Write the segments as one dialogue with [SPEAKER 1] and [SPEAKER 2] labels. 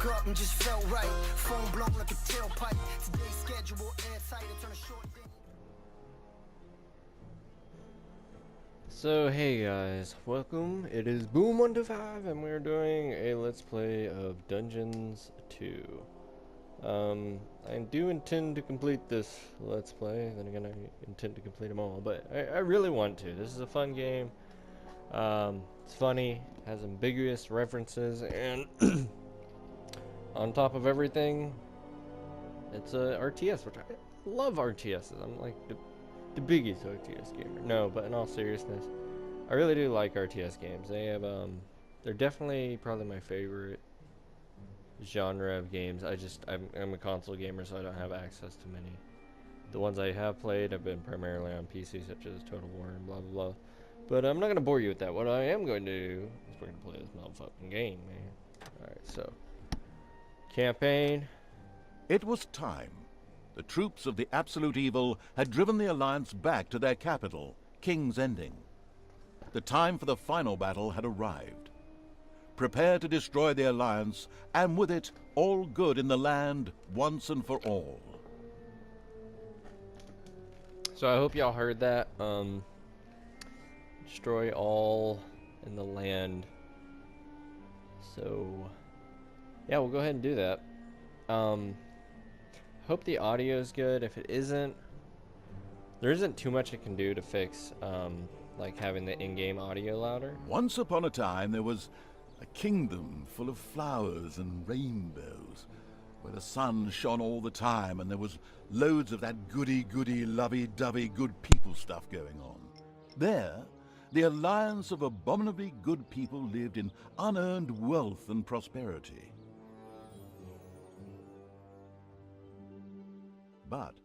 [SPEAKER 1] woke up and just felt right. Phone blown like a tailpipe. Today's schedule airtight. It turned a short day.
[SPEAKER 2] So hey guys, welcome. It is Boom125 and we're doing a let's play of Dungeons 2. I do intend to complete this let's play, then again I intend to complete them all, but I really want to. This is a fun game. It's funny, has ambiguous references, and on top of everything, it's a RTS, which I love RTSs. I'm like the biggest RTS gamer. No, but in all seriousness, I really do like RTS games. They have they're definitely probably my favorite genre of games. I'm a console gamer, so I don't have access to many. The ones I have played have been primarily on PC, such as Total War and blah blah blah. But I'm not gonna bore you with that. What I am going to do is we're gonna play this motherfucking game, man. All right, so campaign.
[SPEAKER 3] It was time. The troops of the Absolute Evil had driven the Alliance back to their capital, King's Ending. The time for the final battle had arrived. Prepare to destroy the Alliance, and with it, all good in the land, once and for all.
[SPEAKER 2] So I hope y'all heard that. Destroy all in the land. So yeah, we'll go ahead and do that. Hope the audio is good. If it isn't, there isn't too much it can do to fix like having the in-game audio louder.
[SPEAKER 3] Once upon a time there was a kingdom full of flowers and rainbows, where the sun shone all the time and there was loads of that goody-goody, lovey-dovey good people stuff going on. There, the alliance of abominably good people lived in unearned wealth and prosperity. But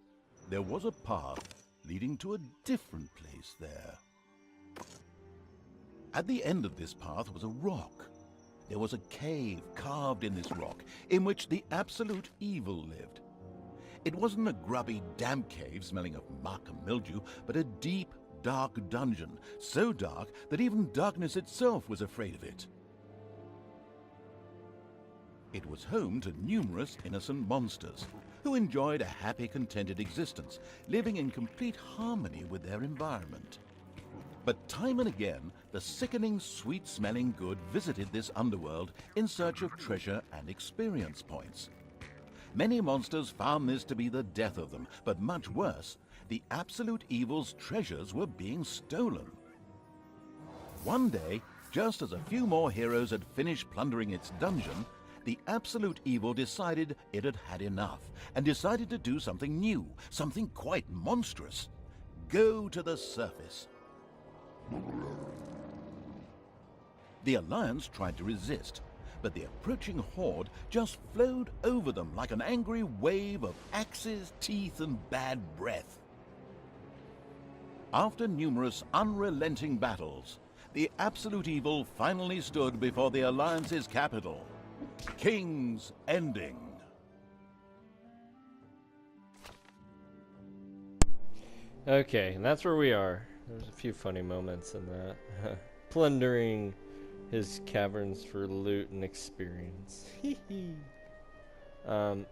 [SPEAKER 3] there was a path leading to a different place there. At the end of this path was a rock. There was a cave carved in this rock in which the Absolute Evil lived. It wasn't a grubby, damp cave smelling of muck and mildew, but a deep, dark dungeon, so dark that even darkness itself was afraid of it. It was home to numerous innocent monsters, who enjoyed a happy, contented existence, living in complete harmony with their environment. But time and again, the sickening, sweet-smelling good visited this underworld in search of treasure and experience points. Many monsters found this to be the death of them, but much worse, the Absolute Evil's treasures were being stolen. One day, just as a few more heroes had finished plundering its dungeon, the Absolute Evil decided it had had enough, and decided to do something new, something quite monstrous. Go to the surface. The Alliance tried to resist, but the approaching horde just flowed over them like an angry wave of axes, teeth, and bad breath. After numerous unrelenting battles, the Absolute Evil finally stood before the Alliance's capital, King's Ending.
[SPEAKER 2] Okay, and that's where we are. There's a few funny moments in that. Plundering his caverns for loot and experience. A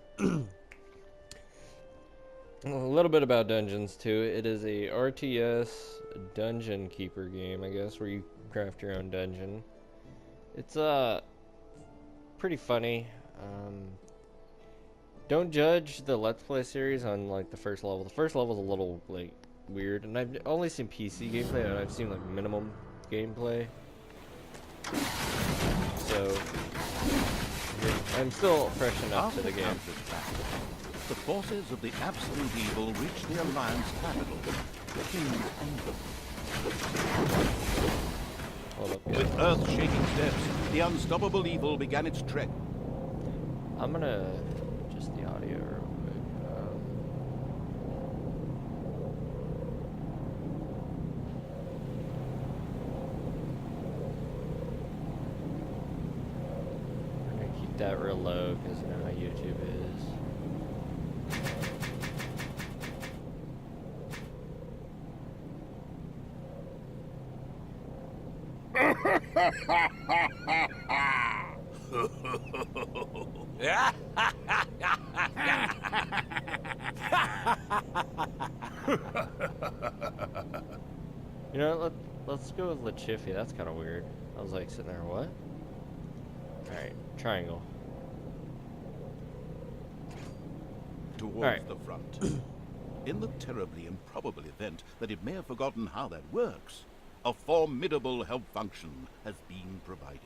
[SPEAKER 2] little bit about Dungeons 2. It is a RTS dungeon keeper game, I guess, where you craft your own dungeon. It's pretty funny. Don't judge the Let's Play series on like the first level. The first level is a little like weird, and I've only seen PC gameplay, and I've seen like minimum gameplay. So I'm still fresh enough to the game.
[SPEAKER 3] The forces of the Absolute Evil reached the Alliance capital, King's Ending.
[SPEAKER 2] Hold up.
[SPEAKER 3] With earth-shaking steps, the unstoppable evil began its trek.
[SPEAKER 2] I'm gonna adjust the audio real quick. I'm gonna keep that real low because you know how YouTube is. You know, let's go with Lachiffy. That's kind of weird. I was like sitting there, what? Alright, triangle.
[SPEAKER 3] Towards the front. In the terribly improbable event that it may have forgotten how that works, a formidable help function has been provided.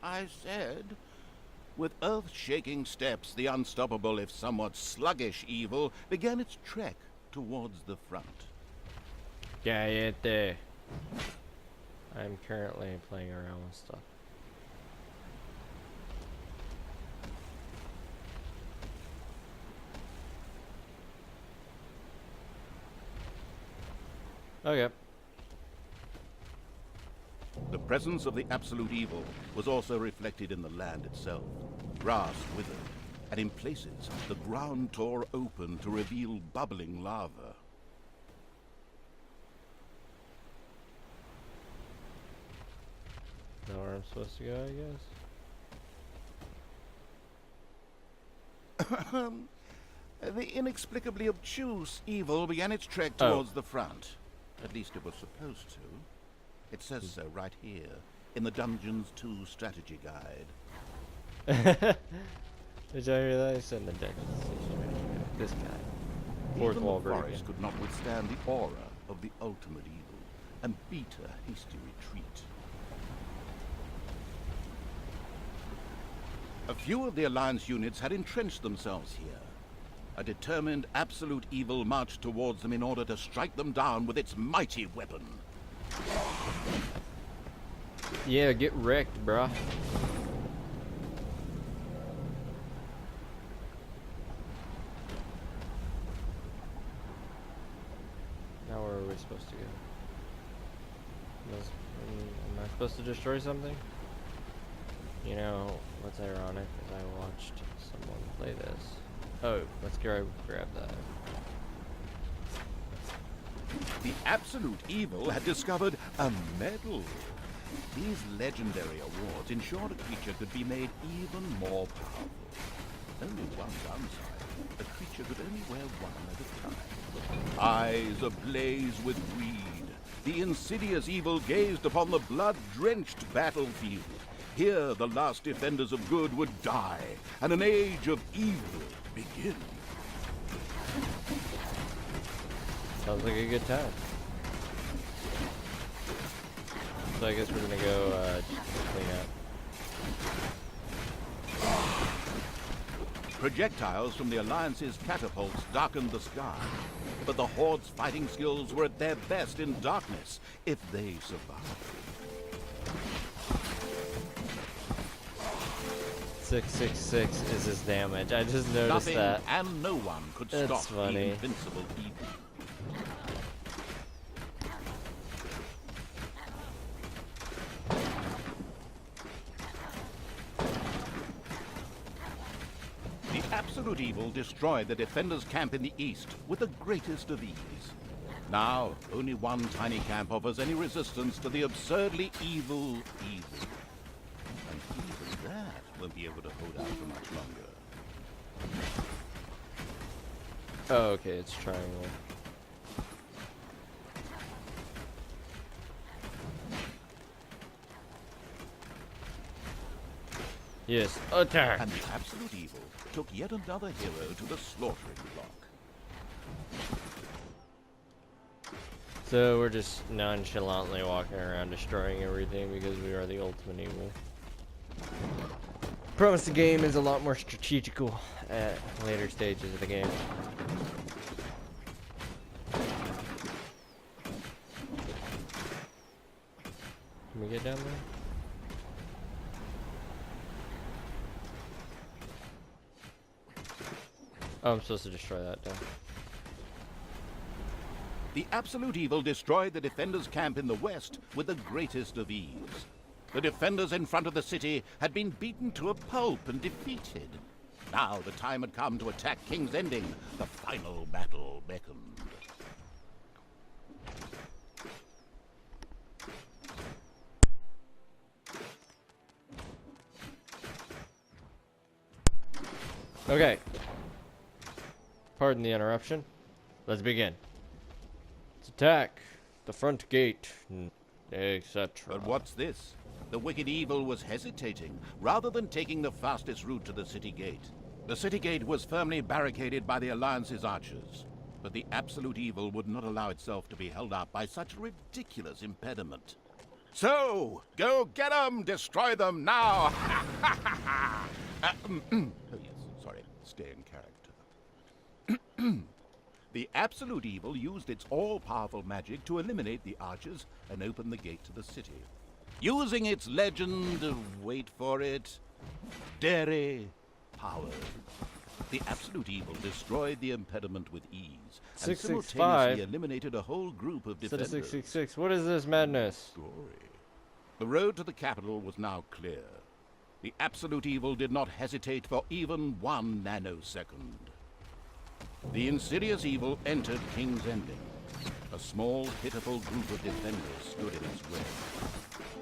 [SPEAKER 3] I said, with earth-shaking steps, the unstoppable, if somewhat sluggish evil began its trek towards the front.
[SPEAKER 2] Cállate. I'm currently playing around with stuff. Okay.
[SPEAKER 3] The presence of the absolute evil was also reflected in the land itself. Grass withered, and in places the ground tore open to reveal bubbling lava.
[SPEAKER 2] Know where I'm supposed to go, I guess?
[SPEAKER 3] The inexplicably obtuse evil began its trek towards the front. At least it was supposed to. It says so right here, in the Dungeons 2 strategy guide.
[SPEAKER 2] Did y'all hear that? I said in the Dungeons. This guy. Fourth
[SPEAKER 3] Even
[SPEAKER 2] wall
[SPEAKER 3] the
[SPEAKER 2] break.
[SPEAKER 3] forest could not withstand the aura of the ultimate evil, and beat a hasty retreat. A few of the Alliance units had entrenched themselves here. A determined absolute evil marched towards them in order to strike them down with its mighty weapon.
[SPEAKER 2] Yeah, get wrecked, bruh. Now where are we supposed to go? Am I supposed to destroy something? You know, what's ironic is I watched someone play this. Oh, let's grab that.
[SPEAKER 3] The absolute evil had discovered a medal. These legendary awards ensured a creature could be made even more powerful. Only one downside. A creature could only wear one at a time. Eyes ablaze with greed, the insidious evil gazed upon the blood-drenched battlefield. Here the last defenders of good would die, and an age of evil begin.
[SPEAKER 2] Sounds like a good time. So I guess we're gonna go clean up.
[SPEAKER 3] Projectiles from the Alliance's catapults darkened the sky, but the Horde's fighting skills were at their best in darkness, if they survived.
[SPEAKER 2] 666 is his damage. I just noticed
[SPEAKER 3] Nothing
[SPEAKER 2] that.
[SPEAKER 3] and no one could
[SPEAKER 2] That's
[SPEAKER 3] stop
[SPEAKER 2] funny.
[SPEAKER 3] the invincible evil. The absolute evil destroyed the defenders' camp in the east with the greatest of ease. Now, only one tiny camp offers any resistance to the absurdly evil evil. And even that won't be able to hold out for much longer.
[SPEAKER 2] Oh, okay, it's triangle. Yes, attack!
[SPEAKER 3] And the absolute evil took yet another hero to the slaughtering block.
[SPEAKER 2] So we're just nonchalantly walking around destroying everything because we are the ultimate evil. Promise the game is a lot more strategical at later stages of the game. Can we get down there? Oh, I'm supposed to destroy that down.
[SPEAKER 3] The absolute evil destroyed the defenders' camp in the west with the greatest of ease. The defenders in front of the city had been beaten to a pulp and defeated. Now the time had come to attack King's Ending. The final battle beckoned.
[SPEAKER 2] Okay. Pardon the interruption. Let's begin. Let's attack the front gate, etc.
[SPEAKER 3] But what's this? The wicked evil was hesitating, rather than taking the fastest route to the city gate. The city gate was firmly barricaded by the Alliance's archers, but the absolute evil would not allow itself to be held up by such a ridiculous impediment. So, go get them! Destroy them now! Oh yes, sorry, stay in character. The absolute evil used its all-powerful magic to eliminate the archers and open the gate to the city. Using its legend of, wait for it, dairy power. The absolute evil destroyed the impediment with ease and
[SPEAKER 2] 665
[SPEAKER 3] simultaneously eliminated a whole group of defenders.
[SPEAKER 2] 666. What is this madness?
[SPEAKER 3] Glory. The road to the capital was now clear. The absolute evil did not hesitate for even 1 nanosecond. The insidious evil entered King's Ending. A small, pitiful group of defenders stood in its way.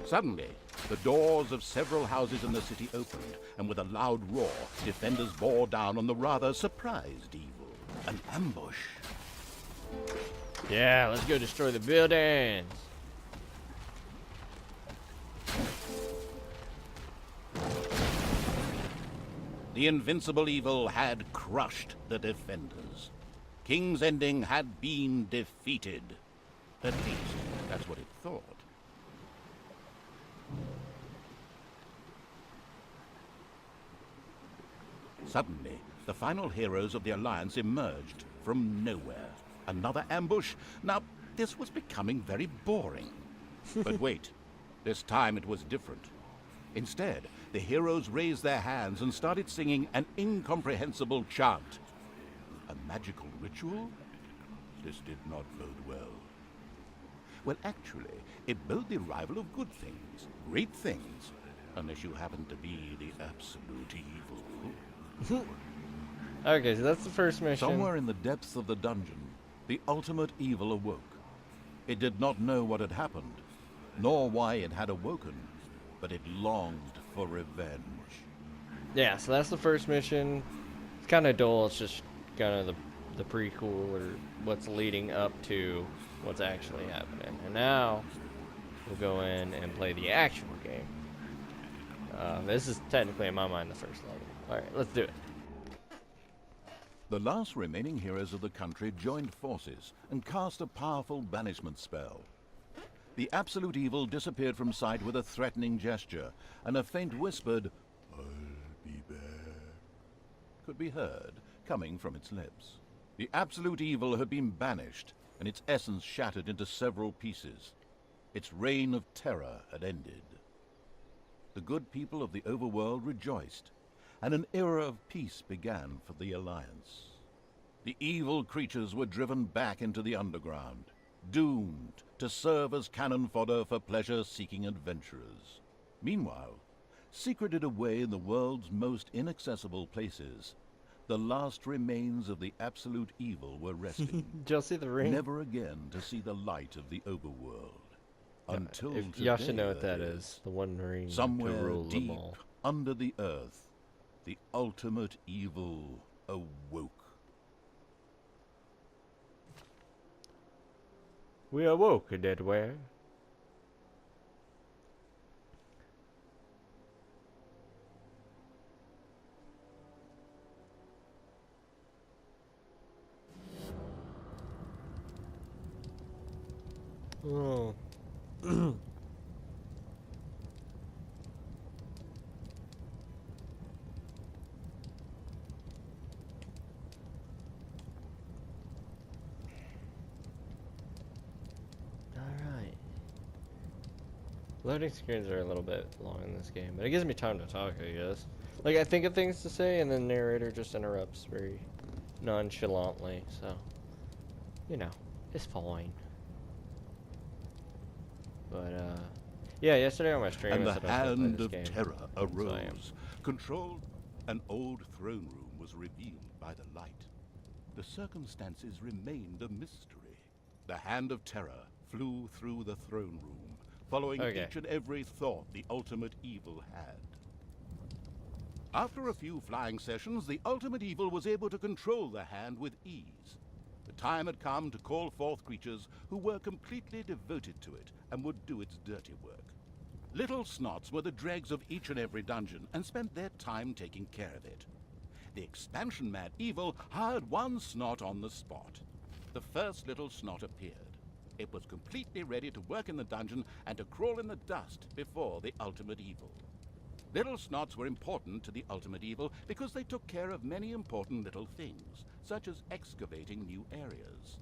[SPEAKER 3] Suddenly, the doors of several houses in the city opened, and with a loud roar, defenders bore down on the rather surprised evil. An ambush.
[SPEAKER 2] Yeah, let's go destroy the buildings.
[SPEAKER 3] The invincible evil had crushed the defenders. King's Ending had been defeated. At least, that's what it thought. Suddenly, the final heroes of the Alliance emerged from nowhere. Another ambush? Now, this was becoming very boring. But wait, this time it was different. Instead, the heroes raised their hands and started singing an incomprehensible chant. A magical ritual? This did not bode well. Well, actually, it bode the arrival of good things, great things, unless you happen to be the absolute evil.
[SPEAKER 2] Okay, so that's the first mission.
[SPEAKER 3] Somewhere in the depths of the dungeon, the ultimate evil awoke. It did not know what had happened, nor why it had awoken, but it longed for revenge.
[SPEAKER 2] Yeah, so that's the first mission. It's kind of dull. It's just kind of the prequel or what's leading up to what's actually happening. And now we'll go in and play the actual game. This is technically, in my mind, the first level. All right, let's do it.
[SPEAKER 3] The last remaining heroes of the country joined forces and cast a powerful banishment spell. The absolute evil disappeared from sight with a threatening gesture, and a faint whispered, "I'll be back," could be heard coming from its lips. The absolute evil had been banished, and its essence shattered into several pieces. Its reign of terror had ended. The good people of the overworld rejoiced, and an era of peace began for the Alliance. The evil creatures were driven back into the underground, doomed to serve as cannon fodder for pleasure-seeking adventurers. Meanwhile, secreted away in the world's most inaccessible places, the last remains of the absolute evil were resting,
[SPEAKER 2] Did y'all see the ring?
[SPEAKER 3] never again to see the light of the overworld. Until
[SPEAKER 2] If y'all should
[SPEAKER 3] today,
[SPEAKER 2] know what that
[SPEAKER 3] that
[SPEAKER 2] is. The one ring to
[SPEAKER 3] Somewhere
[SPEAKER 2] rule them
[SPEAKER 3] deep
[SPEAKER 2] all.
[SPEAKER 3] under the earth, the ultimate evil awoke.
[SPEAKER 2] We awoke, Deadware. Oh. Alright. Loading screens are a little bit long in this game, but it gives me time to talk, I guess. Like, I think of things to say, and the narrator just interrupts very nonchalantly, so, you know, It's fine. But yeah, yesterday on my stream
[SPEAKER 3] And
[SPEAKER 2] I
[SPEAKER 3] the
[SPEAKER 2] said I was gonna play
[SPEAKER 3] hand
[SPEAKER 2] this
[SPEAKER 3] of
[SPEAKER 2] game.
[SPEAKER 3] terror
[SPEAKER 2] So I am.
[SPEAKER 3] arose, controlled. An old throne room was revealed by the light. The circumstances remained a mystery. The hand of terror flew through the throne room, following each and every thought the ultimate evil had. After a few flying sessions, the ultimate evil was able to control the hand with ease. The time had come to call forth creatures who were completely devoted to it and would do its dirty work. Little snots were the dregs of each and every dungeon and spent their time taking care of it. The expansion-mad evil hired one snot on the spot. The first little snot appeared. It was completely ready to work in the dungeon and to crawl in the dust before the ultimate evil. Little snots were important to the ultimate evil because they took care of many important little things, such as excavating new areas.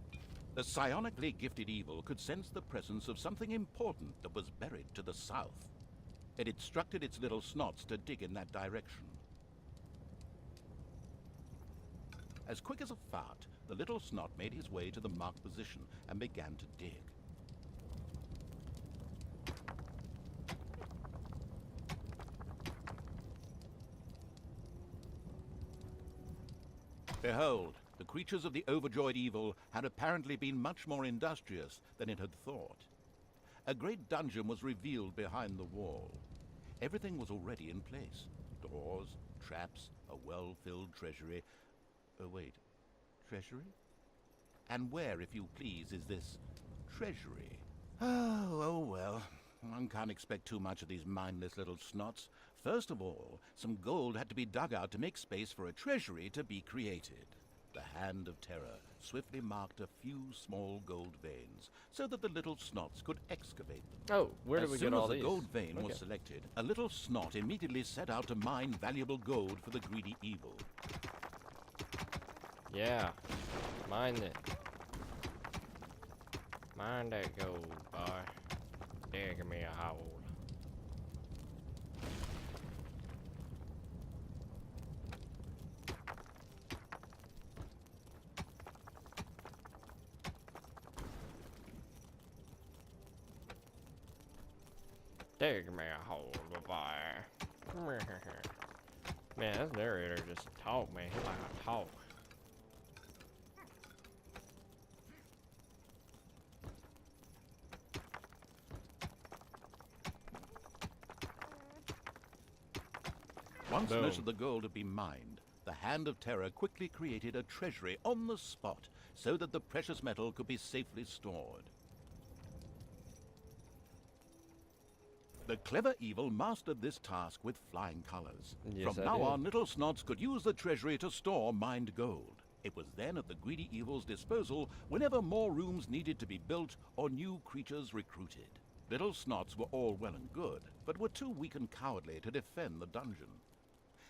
[SPEAKER 3] The psionically gifted evil could sense the presence of something important that was buried to the south. It instructed its little snots to dig in that direction. As quick as a fart, the little snot made his way to the marked position and began to dig. Behold, the creatures of the overjoyed evil had apparently been much more industrious than it had thought. A great dungeon was revealed behind the wall. Everything was already in place. Doors, traps, a well-filled treasury. Oh, wait. Treasury? And where, if you please, is this treasury? Oh well. One can't expect too much of these mindless little snots. First of all, some gold had to be dug out to make space for a treasury to be created. The hand of terror swiftly marked a few small gold veins so that the little snots could excavate them.
[SPEAKER 2] Oh, where did we get all
[SPEAKER 3] As soon as
[SPEAKER 2] these?
[SPEAKER 3] the gold vein was selected, a little snot immediately set out to mine valuable gold for the greedy evil.
[SPEAKER 2] Yeah, mine it. Mine that gold, boy. Dig me a hole. Dig me a hole, boy. Man, this narrator just talk, man. He like to talk.
[SPEAKER 3] Once
[SPEAKER 2] Boom.
[SPEAKER 3] most of the gold had been mined, the Hand of Terror quickly created a treasury on the spot so that the precious metal could be safely stored. The clever evil mastered this task with flying colors.
[SPEAKER 2] Yes,
[SPEAKER 3] From
[SPEAKER 2] I
[SPEAKER 3] now
[SPEAKER 2] did.
[SPEAKER 3] on, little snots could use the treasury to store mined gold. It was then at the greedy evil's disposal whenever more rooms needed to be built or new creatures recruited. Little snots were all well and good, but were too weak and cowardly to defend the dungeon.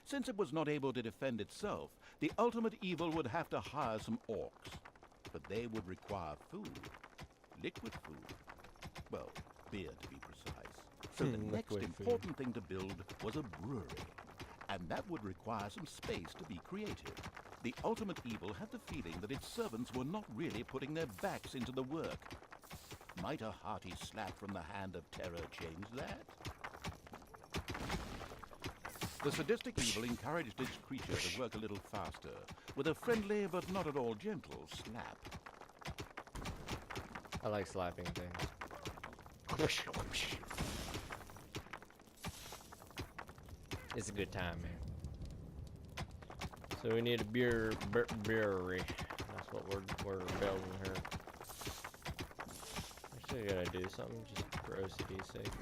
[SPEAKER 3] Since it was not able to defend itself, the ultimate evil would have to hire some orcs. But they would require food. Liquid food. Well, beer to be precise. So the next
[SPEAKER 2] Liquid
[SPEAKER 3] important thing to build was a brewery. And that would require some space to be created. The ultimate evil had the feeling that its servants were not really putting their backs into the work. Might a hearty slap from the Hand of Terror change that? The sadistic evil encouraged its creature to work a little faster, with a friendly but not at all gentle slap.
[SPEAKER 2] I like slapping things. It's a good time, man. So we need a brewery. That's what we're building here. Actually, I gotta do something just for OCD's sake.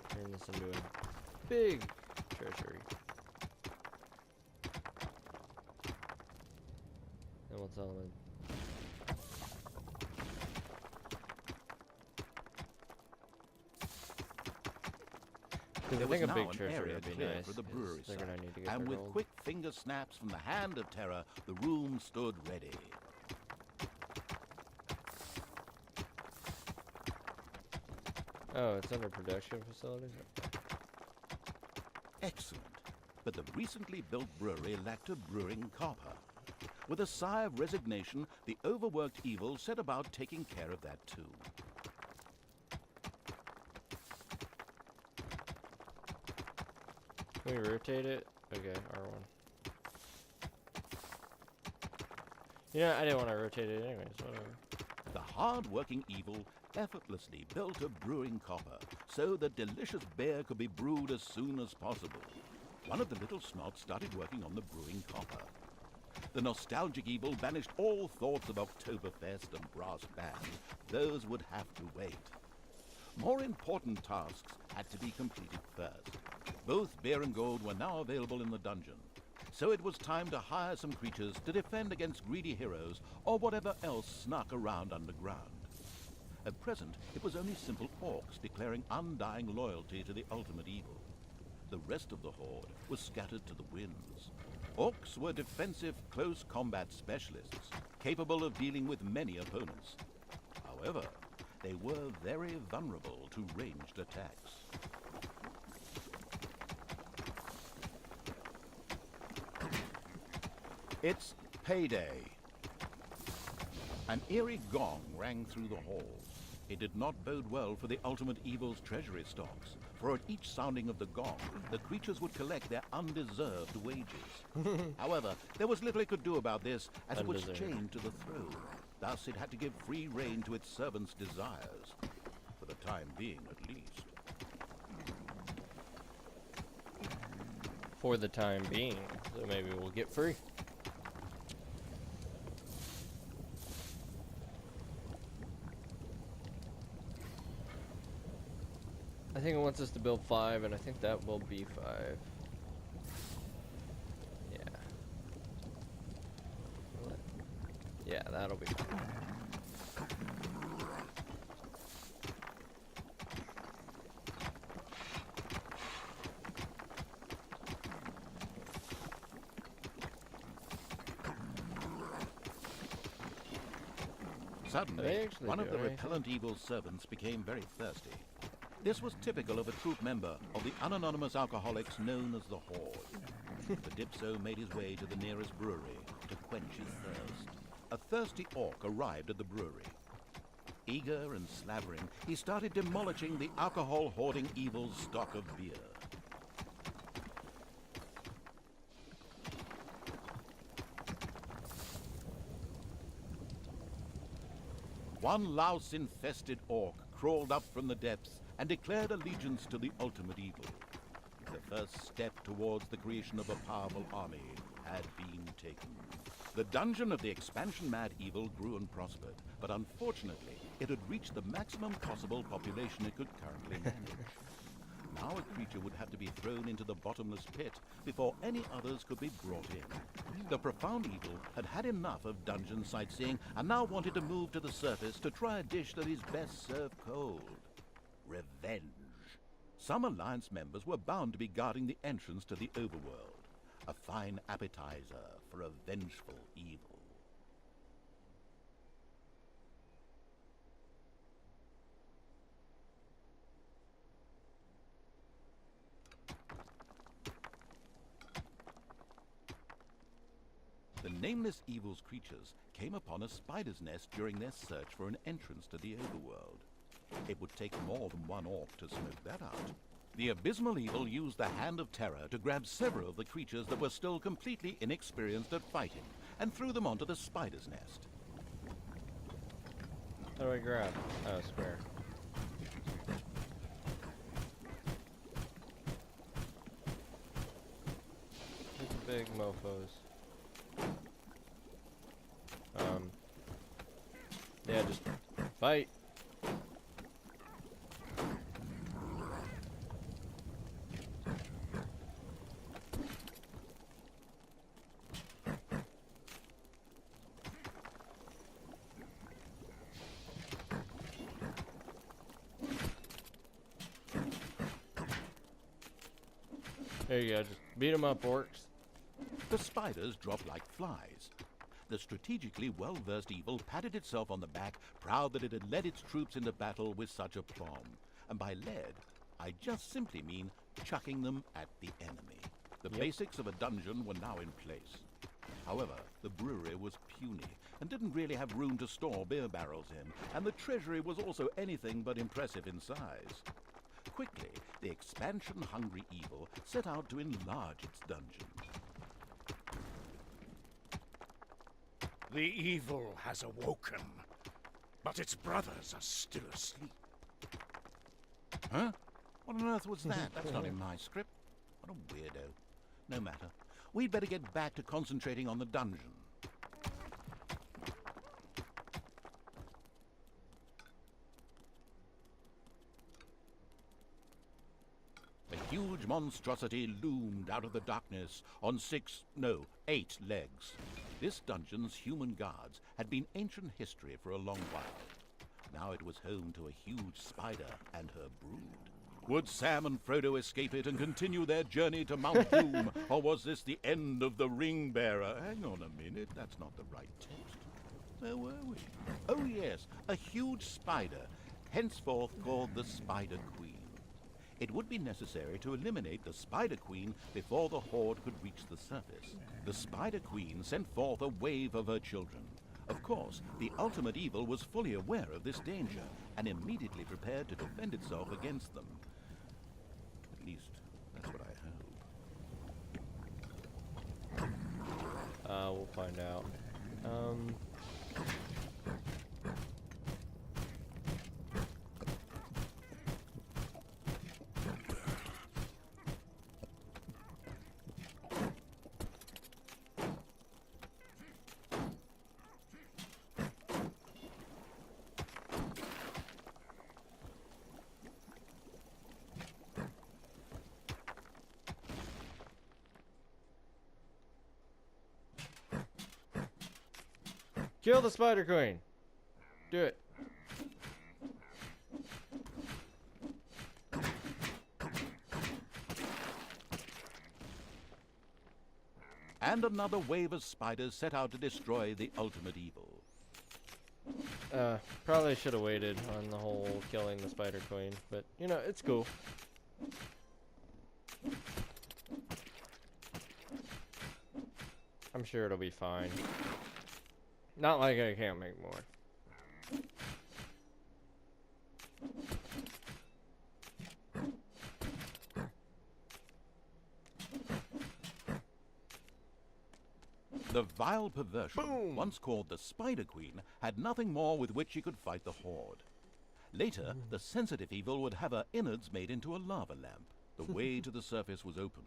[SPEAKER 2] Turn this into a big treasury. And we'll tell them.
[SPEAKER 3] There
[SPEAKER 2] I think
[SPEAKER 3] was
[SPEAKER 2] a
[SPEAKER 3] now
[SPEAKER 2] big
[SPEAKER 3] an
[SPEAKER 2] treasury
[SPEAKER 3] area
[SPEAKER 2] would be
[SPEAKER 3] clear
[SPEAKER 2] nice.
[SPEAKER 3] for the
[SPEAKER 2] 'cause
[SPEAKER 3] brewery
[SPEAKER 2] they're gonna
[SPEAKER 3] site,
[SPEAKER 2] need to get
[SPEAKER 3] and
[SPEAKER 2] their
[SPEAKER 3] with
[SPEAKER 2] gold.
[SPEAKER 3] quick finger snaps from the Hand of Terror, the room stood ready.
[SPEAKER 2] Oh, it's under production facilities? Okay.
[SPEAKER 3] Excellent. But the recently built brewery lacked a brewing copper. With a sigh of resignation, the overworked evil set about taking care of that too.
[SPEAKER 2] Can we rotate it? Okay, R1. Yeah, I didn't want to rotate it anyways, whatever.
[SPEAKER 3] The hard-working evil effortlessly built a brewing copper so that delicious beer could be brewed as soon as possible. One of the little snots started working on the brewing copper. The nostalgic evil banished all thoughts of Oktoberfest and brass band. Those would have to wait. More important tasks had to be completed first. Both beer and gold were now available in the dungeon, so it was time to hire some creatures to defend against greedy heroes or whatever else snuck around underground. At present, it was only simple orcs declaring undying loyalty to the ultimate evil. The rest of the horde was scattered to the winds. Orcs were defensive close combat specialists, capable of dealing with many opponents. However, they were very vulnerable to ranged attacks. It's payday. An eerie gong rang through the hall. It did not bode well for the ultimate evil's treasury stocks, for at each sounding of the gong, the creatures would collect their undeserved wages. However, there was little it could do about this, as it was chained to the throne. Thus, it had to give free rein to its servants' desires, for the time being at least.
[SPEAKER 2] For the time being, so maybe we'll get free. I think it wants us to build 5, and I think that will be 5. Yeah. Yeah, that'll be 5.
[SPEAKER 3] Suddenly, one of the repellent evil's servants became very thirsty. This was typical of a troop member of the unanonymous alcoholics known as the Horde. The Dipso made his way to the nearest brewery to quench his thirst. A thirsty orc arrived at the brewery. Eager and slavering, he started demolishing the alcohol-hoarding evil's stock of beer. One louse-infested orc crawled up from the depths and declared allegiance to the ultimate evil. The first step towards the creation of a powerful army had been taken. The dungeon of the expansion-mad evil grew and prospered, but unfortunately, it had reached the maximum possible population it could currently manage. Now a creature would have to be thrown into the bottomless pit before any others could be brought in. The profound evil had had enough of dungeon sightseeing and now wanted to move to the surface to try a dish that is best served cold. Revenge. Some Alliance members were bound to be guarding the entrance to the overworld. A fine appetizer for a vengeful evil. The nameless evil's creatures came upon a spider's nest during their search for an entrance to the overworld. It would take more than one orc to smoke that out. The abysmal evil used the Hand of Terror to grab several of the creatures that were still completely inexperienced at fighting, and threw them onto the spider's nest.
[SPEAKER 2] How do I grab? Oh, square. Get the big mofos. Yeah, just fight. There you go, just beat them up, orcs.
[SPEAKER 3] The spiders dropped like flies. The strategically well-versed evil patted itself on the back, proud that it had led its troops into battle with such aplomb. And by led, I just simply mean chucking them at the enemy. The basics of a dungeon were now in place. However, the brewery was puny and didn't really have room to store beer barrels in, and the treasury was also anything but impressive in size. Quickly, the expansion-hungry evil set out to enlarge its dungeon.
[SPEAKER 4] The evil has awoken, but its brothers are still asleep.
[SPEAKER 3] Huh? What on earth was that? That's not in my script. What a weirdo. No matter. We'd better get back to concentrating on the dungeon. A huge monstrosity loomed out of the darkness on 8 legs. This dungeon's human guards had been ancient history for a long while. Now it was home to a huge spider and her brood. Would Sam and Frodo escape it and continue their journey to Mount Doom, or was this the end of the ring bearer? Hang on a minute, that's not the right text. Where were we? Oh yes, a huge spider, henceforth called the Spider Queen. It would be necessary to eliminate the Spider Queen before the Horde could reach the surface. The Spider Queen sent forth a wave of her children. Of course, the ultimate evil was fully aware of this danger and immediately prepared to defend itself against them. At least, that's what I hope.
[SPEAKER 2] We'll find out. Kill the Spider Queen. Do it.
[SPEAKER 3] And another wave of spiders set out to destroy the ultimate evil.
[SPEAKER 2] Probably should have waited on the whole killing the Spider Queen, but you know, it's cool. I'm sure it'll be fine. Not like I can't make more.
[SPEAKER 3] The vile perversion,
[SPEAKER 2] Boom!
[SPEAKER 3] once called the Spider Queen, had nothing more with which she could fight the Horde. Later, the sensitive evil would have her innards made into a lava lamp. The way to the surface was open.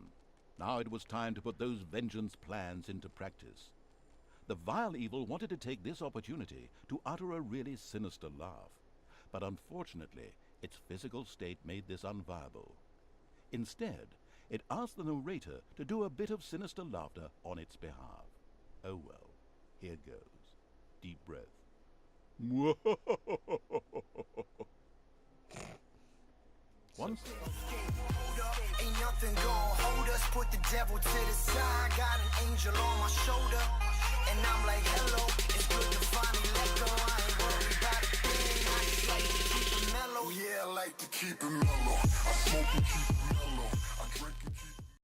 [SPEAKER 3] Now it was time to put those vengeance plans into practice. The vile evil wanted to take this opportunity to utter a really sinister laugh. But unfortunately, its physical state made this unviable. Instead, it asked the narrator to do a bit of sinister laughter on its behalf. Oh well, here goes. Deep breath. Once
[SPEAKER 1] Ain't nothing gon' hold us. Put the devil to the side. Got an angel on my shoulder, and I'm like, hello. It's good to finally let go. I ain't worried about a thing. I just like to keep it mellow. Yeah, I like to keep it mellow. I smoke and keep